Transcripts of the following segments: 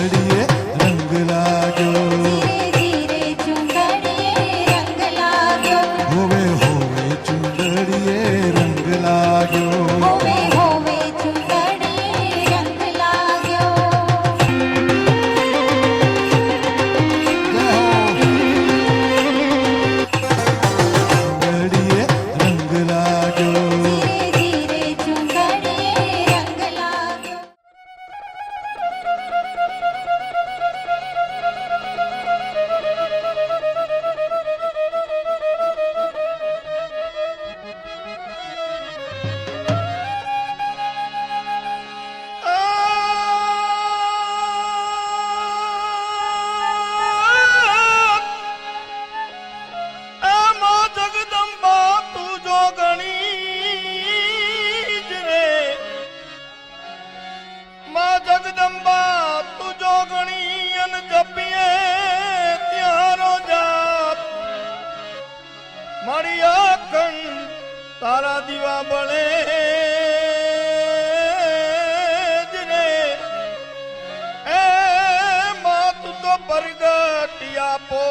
ચુંદડીએ રંગ લાગ્યો, ધીરે ધીરે ચુંદડીએ રંગ લાગ્યો, હોવે હોવે ચુંદડીએ રંગ લાગ્યો, હોવે હોવે ચુંદડીએ રંગ લાગ્યો. ચુંદડીએ રંગ લાગ્યો. ધીરે ધીરે ચુંદડીએ રંગ લાગ્યો. એમાં જગદંબા તું જો ગણી જ રે, માં જગદંબા તું જો ગણી અન જપીએ ત્યારો જાપ, મારી અખંડ તારા દીવા બળે જ રે. એ માં તું તો પ્રગટિયા પોયા.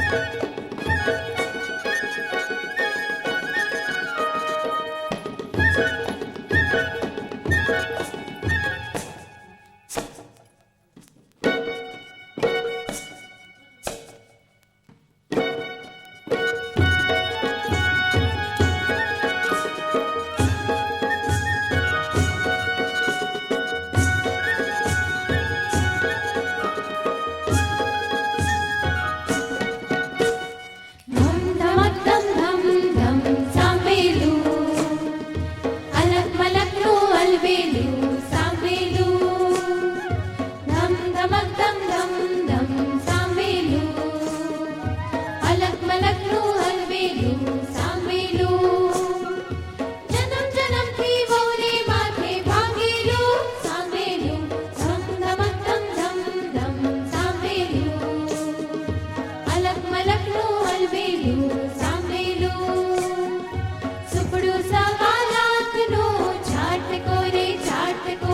ધમ ધમક ધમ ધમ ધમ સાંભળ્યું, અલક મલકનું અલબેલું સાંભળ્યું. ધમ ધમક ધમ ધમ ધમ સાંભળ્યું, અલક મલકનું અલબેલું સાંભળ્યું. જન્મ જન્મથી વહુને માથે ભાગેલું સાંભળ્યું. ધમ ધમક ધમ ધમ સાંભળ્યું, અલક મલકનું અલબેલું સાંભળ્યું. સુપડું સવા લાખનું છાટકો રે છાટકો,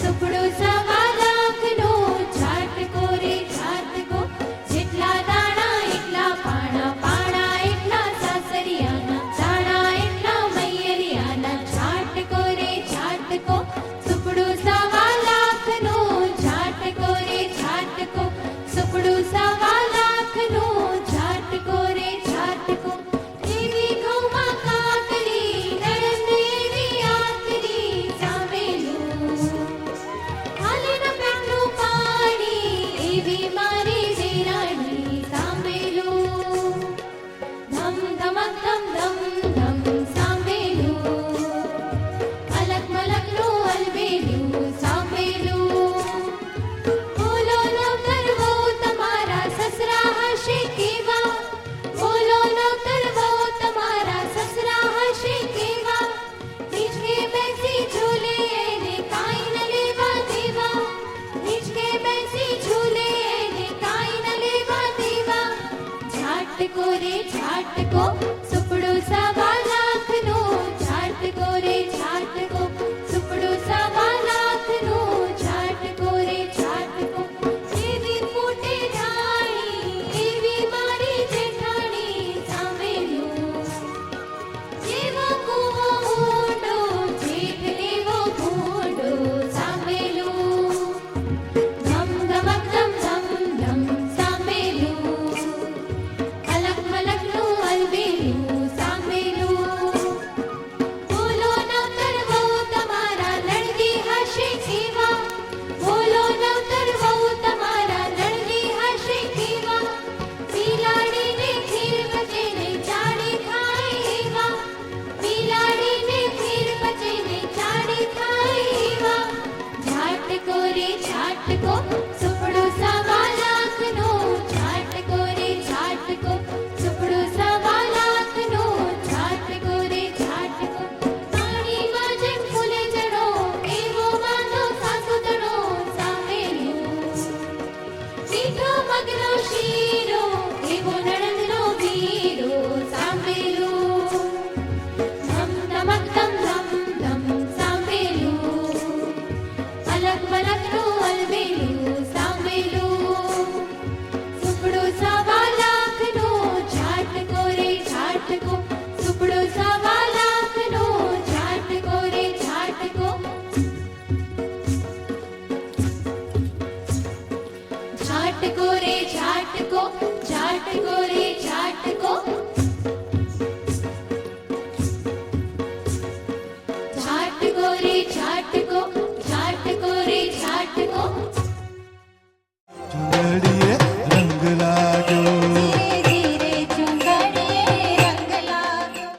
સુપડું સવા લાખનું છાટકો રે છાટકો. જેટલા દાણા એટલા પાણા, પાણા એટલા સાસરિયાના, દાણા એટલા મૈયરિયાના. છાટકો રે છાટકો, સુપડું સવા લાખનું છાટકો રે છાટકો, સુપડું સવા લાખનું છાટકો રે છાટકો. એવી ઘઉંમાં કાકરી, નણંદ એવી આકરી સાંભળ્યું. હાલે ન પેટનું પાણી, એવી મારી દેરાણી સાંભળ્યું. ધમ ધમક ધમ ધમ ધમ સાંભળ્યું, અલક મલકનું અલબેલું સાંભળ્યું. બોલો નવતર વહુ તમારા સસરા હશે કેવા, બોલો નવતર વહુ તમારા સસરા હશે કેવા. હિંચકે બેસી ઝૂલે એને કાંઈ ન લેવા દેવા, હિંચકે બેસી ઝૂલે એને કાંઈ ન લેવા દેવા. છાટકો રે છાટકો, સુપડું સવા લાખનું છાટકો રે છાટકો, સુપડું સવા લાખનું છાટકો રે છાટકો. એવી ફૂટે ડાળી, એવી મારી જેઠાણી સાંભળ્યું. જેવો કૂવો ઊંડો, જેઠ લેવો ભૂંડો સાંભળ્યું. ધમ ધમક ધમ ધમ ધમ સાંભળ્યું, અલક મલકનું અલબેલું સાંભળ્યું. બોલો નવતર વહુ તમારા લડવી હશે કેવા, બોલો નવતર વહુ તમારા લડવી હશે કેવા. બિલાડીને ખીર પચેને ચાડી ખાય એવા, બિલાડીને ખીર પચેને ચાડી ખાય એવા. છાટકો રે છાટકો, સુપડું સવા લાખનું છાટકો રે છાટકો, સુપડું સવા લાખનું છાટકો રે છાટકો. પાણીમાં જેમ ફૂલે ચડો, એવો વાંધો સાસુ તણો સાંભળ્યું. મીઠો મગનો શીરો, એવો નણંદનો વીરો સાંભળ્યું. ધમ ધમક ધમ ધમ ધમ સાંભળ્યું, અલક મલકનું અલબેલું સાંભળ્યું. સુપડું સવા લાખનું છાટકો રે છાટકો, સુપડું સવા લાખનું છાટકો રે છાટકો. છાટકો રે છાટકો, છાટકો રે છાટકો, છાટકો રે છાટકો, છાટકો રે છાટકો. ચુંદડીએ રંગ લાગ્યો, ધીરે ધીરે ચુંદડીએ રંગ લાગ્યો.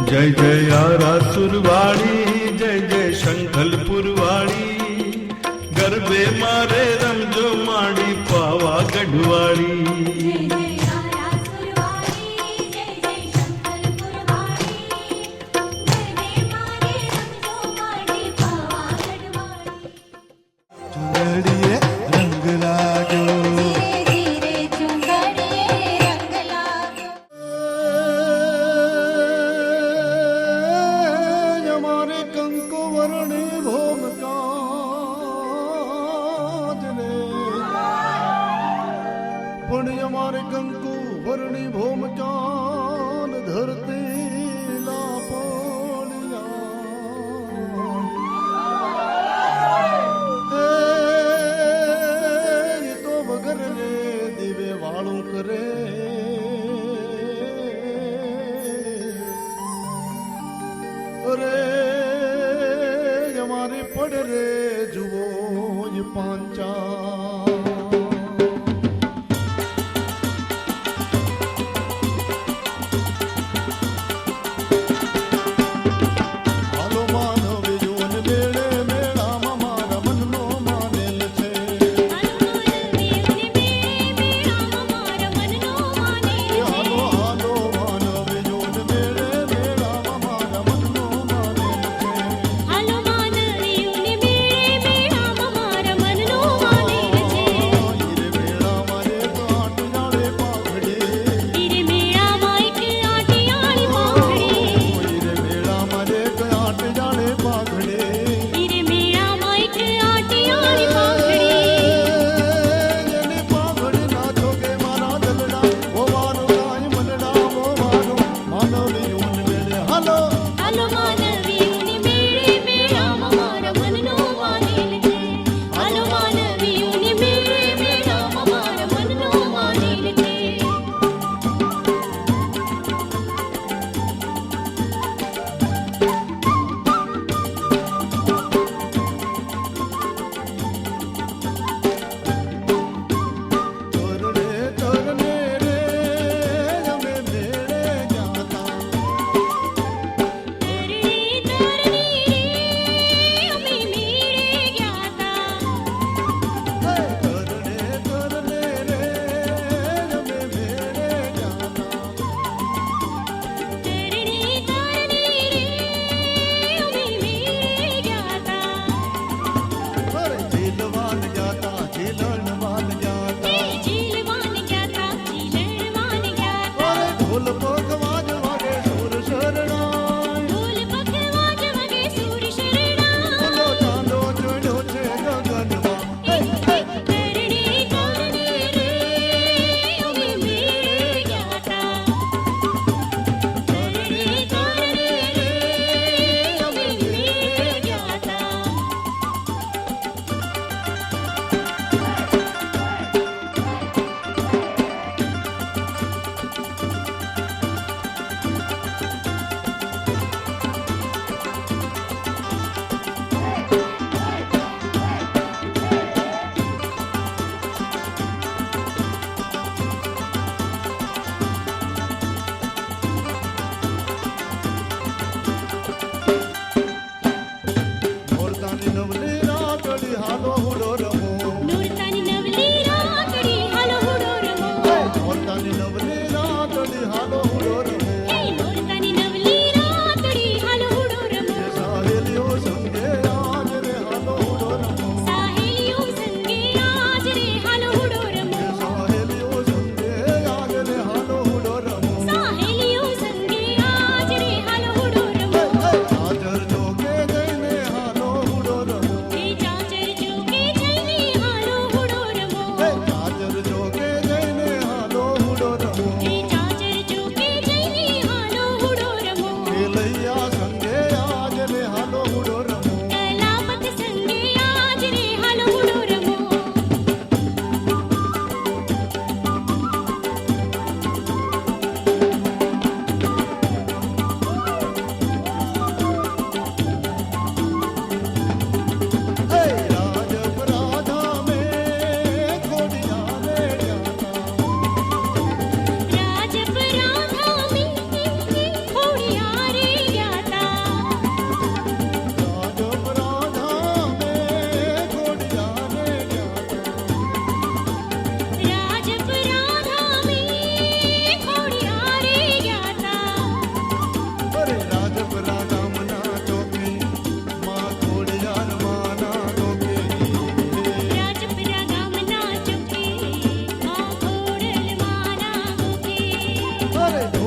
જય જય આરાસુરવાળી જય જય શંખલપુરવાળી ગરબે મારે રમજો માડી પાવાગઢવાળી જય જય આરાસુરવાળી જય જય શંખલપુરવાળી ગરબે મારે રમજો માડી પાવાગઢવાળી ચુંદડીએ રંગ લાગ્યો ધીરે ધીરે ચુંદડીએ રંગ લાગ્યો અમારે કંકુ વર્ણી ભોમકાજ ને પણ અમારે કંકુ વર્ણી ભોમકાન ધરતી લાપોડિયા તો વગર ને દીવે વાળું કરે અરે અમારે પડ રે જુઓ એ પાંચા હાલો માનવ જોન મેળે મેળામાં મારા મનનો માનેલ છે હાલો હાલો માનવ જોન મેળે મેળામાં મારા મનનો માનેલ છે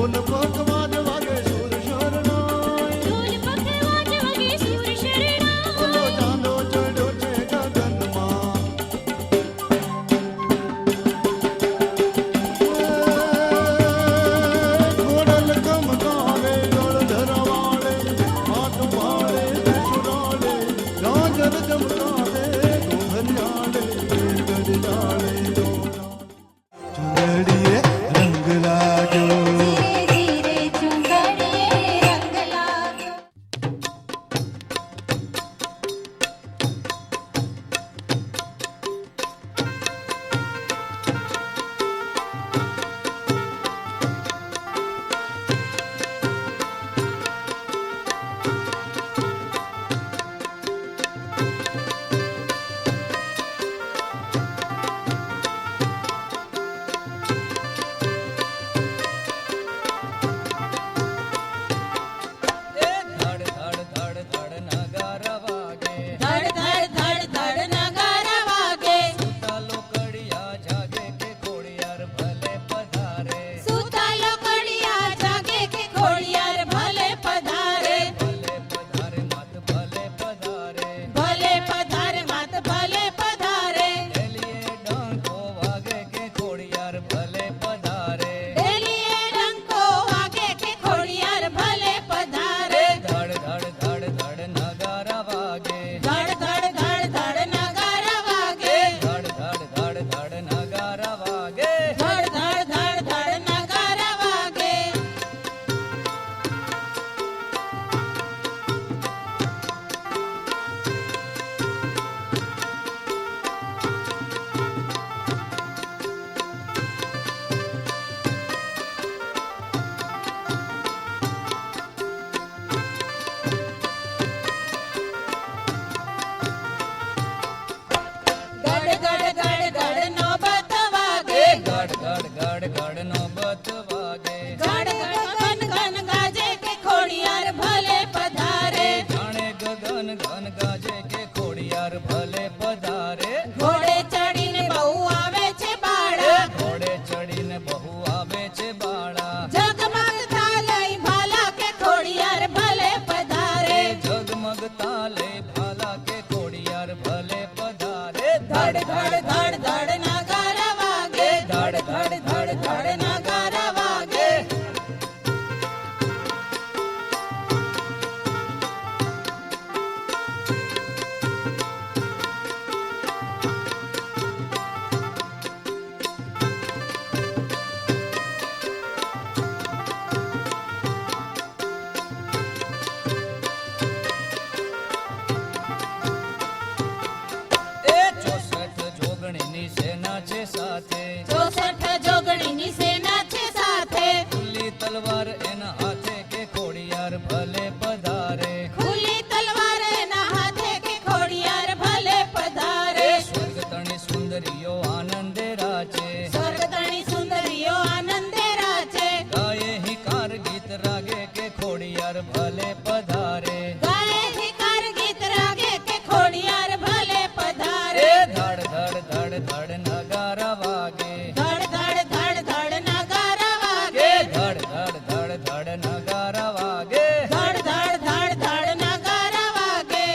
ઢોલ પખવાજ વાગે સુર શરણાઈ ઢોલ પખવાજ વાગે સુર શરણાઈ બોલો ચાંદો ચડ્યો છે ગગનમાં ઘોડલ કમકારે ગળ ધરવાળે હાથ વાળે સુરાળે ગાજર જમકારે ઘોઘરિયાળે ગડિયાળે ચુંદડીએ રંગ લાગ્યો ધીરે ધીરે ચુંદડીએ રંગ લાગ્યો ધડ ધડ ધડ ધડ નગારા વાગે સૂતા લોકડિયા જાગે કે ખોડિયાર ભલે પધારે ભલે પધારે માત ભલે પધારે ડેલીએ ડંકો વાગે કે ખોડિયાર ભલે પધારે ધડ ધડ ધડ ધડ નગારા વાગે ધડ ધડ ધડ નગારા વાગે ગડ ગડ ગડ નોબત વાગે ગડ નોબત વાગે ગડ ગન ગન ગાજે કે ખોડિયાર ભલે પધારે જાણે ગગન ઘન ગાજે કે ખોડિયાર ભલે પધારે ઘોડે ચડીને બહુ આવે છે બાળા ઘોડે ચડીને બહુ આવે છે બાળા જગમગતા લઈ ભાલા કે ખોડિયાર ભલે પધારે જગમગતા લે ભાલા કે ખોડિયાર ભલે પધારે ધડ ધડ ધડ ધડ નગારા વાગે ધડ ધડ ધડ ધડ નગારા વાગે એ 64 જોગણીની સેના છે સાથે 64 જોગણીની સેના છે સાથે ખુલ્લી તલવાર એના હાથે કે ખોડિયાર ભલે પધારે ખુલ્લી તલવાર એના હાથે કે ખોડિયાર ભલે પધારે સ્વર્ગ તણી સુંદરીઓ આનંદે રાચે સ્વર્ગતણી સુંદરીઓ આનંદે રાચે ગાયે હિકાર ગીત રાગે કે ખોડિયાર ભલે પધારે ગાય ધિકાર ગીત રાગે કે ખોડિયાર ભલે પધારે ધડ ધડ ધડ ધડ નગારા વાગે ધડ ધડ ધડ ધડ નગારા વાગે ધડ ધડ ધડ ધડ નગારા વાગે ધડ ધડ ધડ ધડ નગારા વાગે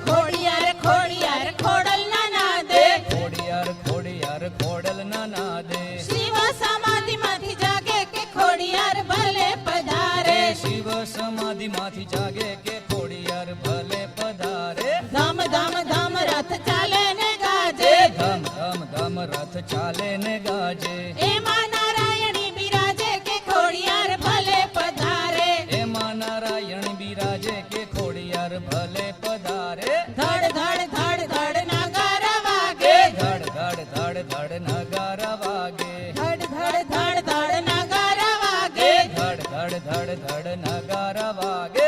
ખોડિયાર ખોડિયાર ખોડલ ના નાદે ખોડિયાર ખોડિયાર ખોડલ ના નાદે શિવ સમાધિમાંથી જાગે કે ખોડિયાર ભલે પધારે શિવ સમાધિમાંથી જાગે કે ખોડિયાર ભલે પધારે ધમ ધમ ધમ રથ ચાલે ને ગાજે ધમ ધમ ધમ રથ ચાલે ને ગાજે એમાં નારાયણી બિરાજે કે ખોડિયાર ભલે પધારે એમાં નારાયણ બિરાજે કે ખોડિયાર ભલે પધારે ધડ ધડ ધડ ધડ નગારા વાગે ધડ ધડ ધડ ધડ નગારા વાગે ધડ ધડ ધડ ધડ નગારા વાગે ધડ ધડ ધડ ધડ નગારા વાગે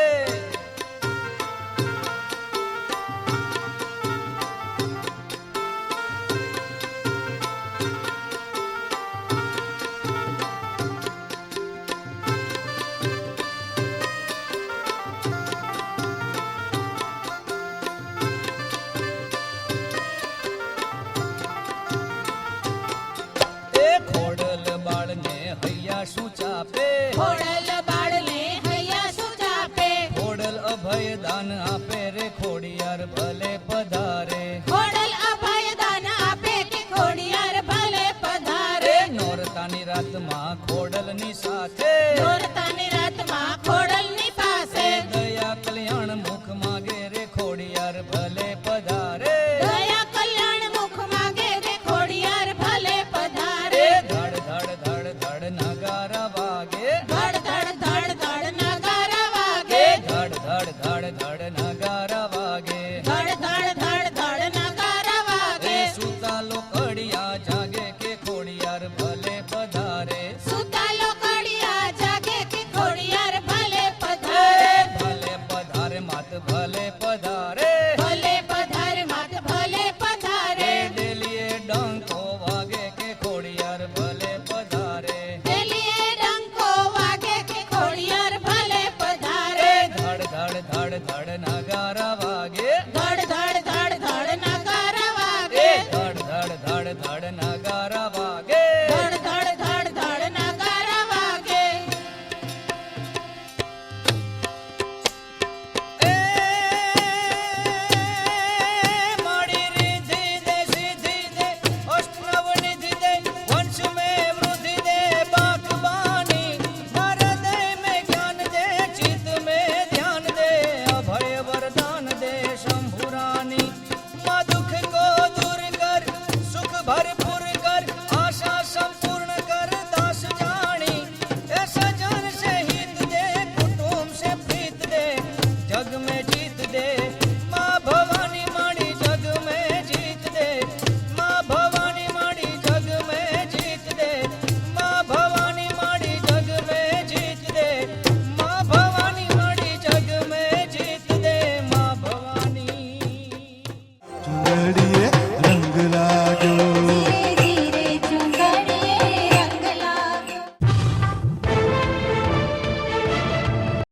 ખોડિયાર ભલે પધારે